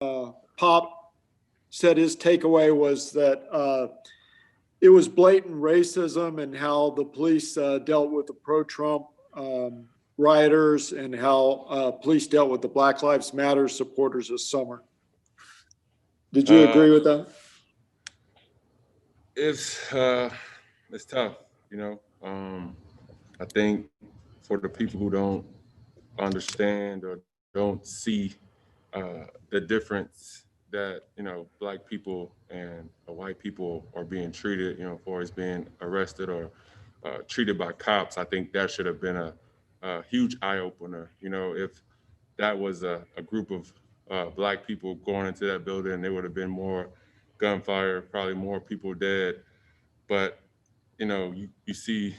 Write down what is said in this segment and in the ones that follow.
Pop said his takeaway was that it was blatant racism and how the police dealt with the pro-Trump rioters and how police dealt with the Black Lives Matter supporters this summer. Did you agree with that? It's tough, I think for the people who don't understand or don't see the difference that Black people and white people are being treated, for as being arrested or treated by cops. I think that should have been a huge eye opener. If that was a group of Black people going into that building, there would have been more gunfire, probably more people dead. But you see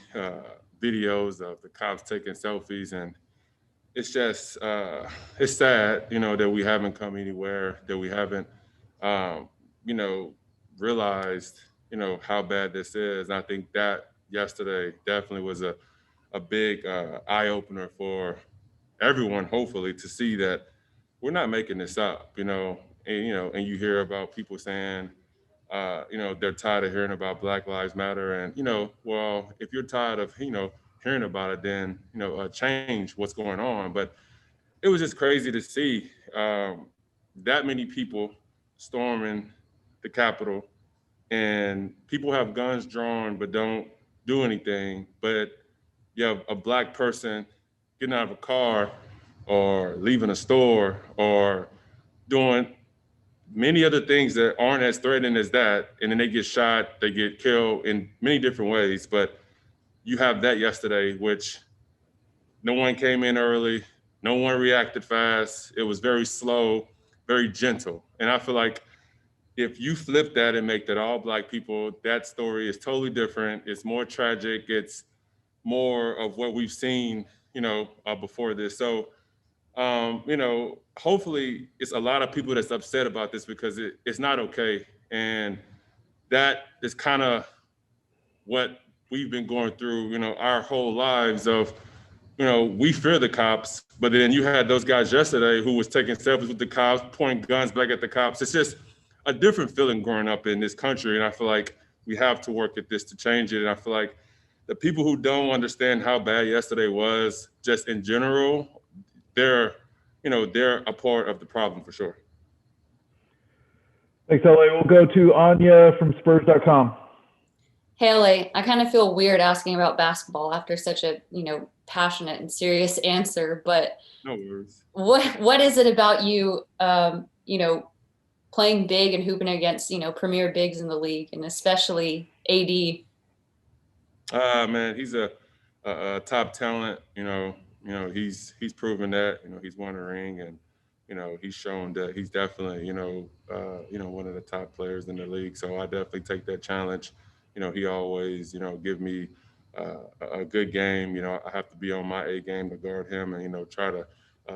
videos of the cops taking selfies, and it's just it's sad, that we haven't come anywhere, that we haven't, realized, how bad this is. And I think that yesterday definitely was a big eye opener for everyone, hopefully, to see that we're not making this up, and you hear about people saying, they're tired of hearing about Black Lives Matter. And, well, if you're tired of, hearing about it, then, change what's going on. But it was just crazy to see that many people storming the Capitol, and people have guns drawn but don't do anything. But you have a Black person getting out of a car or leaving a store or doing many other things that aren't as threatening as that, and then they get shot, they get killed in many different ways. But you have that yesterday, which no one came in early, no one reacted fast. It was very slow, very gentle. And I feel like if you flip that and make that all Black people, that story is totally different. It's more tragic. It's more of what we've seen, before this. So hopefully it's a lot of people that's upset about this because it's not okay. And that is kind of what we've been going through, our whole lives of, we fear the cops, but then you had those guys yesterday who was taking selfies with the cops, pointing guns back at the cops. It's just a different feeling growing up in this country. And I feel like we have to work at this to change it. And I feel like the people who don't understand how bad yesterday was, just in general, they're a part of the problem for sure. Thanks, LA. We'll go to Anya from Spurs.com. Hey, LA, I kind of feel weird asking about basketball after such a, passionate and serious answer, but no worries. What is it about you, playing big and hooping against, premier bigs in the league, and especially AD? Man, he's a top talent. He's proven that. He's won a ring, and he's shown that he's definitely one of the top players in the league. So I definitely take that challenge. He always give me a good game. I have to be on my A game to guard him, and try to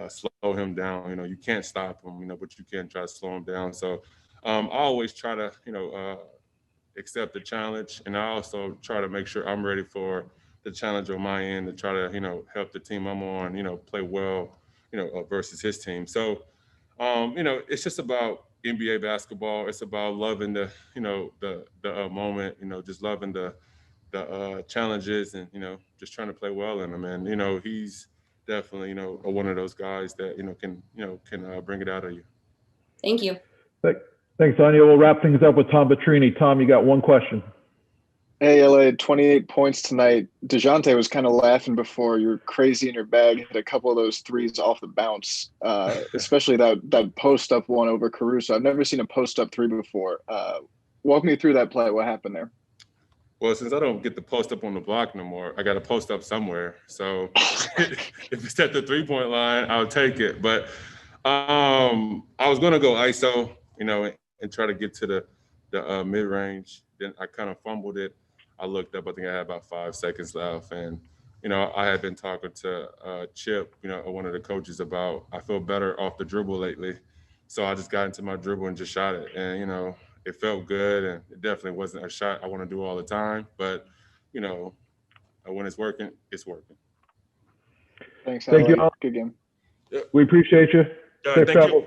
slow him down. You can't stop him, but you can try to slow him down. So I always try to accept the challenge, and I also try to make sure I'm ready for the challenge on my end to try to help the team I'm on play well versus his team. So it's just about NBA basketball. It's about loving the the moment, just loving the challenges, and just trying to play well in them. And he's definitely one of those guys that can bring it out of you. Thank you. Thanks, Anya. We'll wrap things up with Tom Petrini. Tom, you got one question. Hey, LA, 28 points tonight. DeJounte was kind of laughing before. You're crazy in your bag. Hit a couple of those threes off the bounce, especially that post-up one over Caruso. I've never seen a post-up three before. Walk me through that play. What happened there? Well, since I don't get to post up on the block no more, I got to post up somewhere. So if it's at the three-point line, I'll take it. But I was going to go ISO, and try to get to the mid-range. Then I kind of fumbled it. I looked up, I think I had about 5 seconds left. And, I had been talking to Chip, one of the coaches, about I feel better off the dribble lately. So I just got into my dribble and just shot it. And, it felt good, and it definitely wasn't a shot I want to do all the time. But, when it's working, it's working. Thanks, Thank you all. Good game. We appreciate you. Thank you.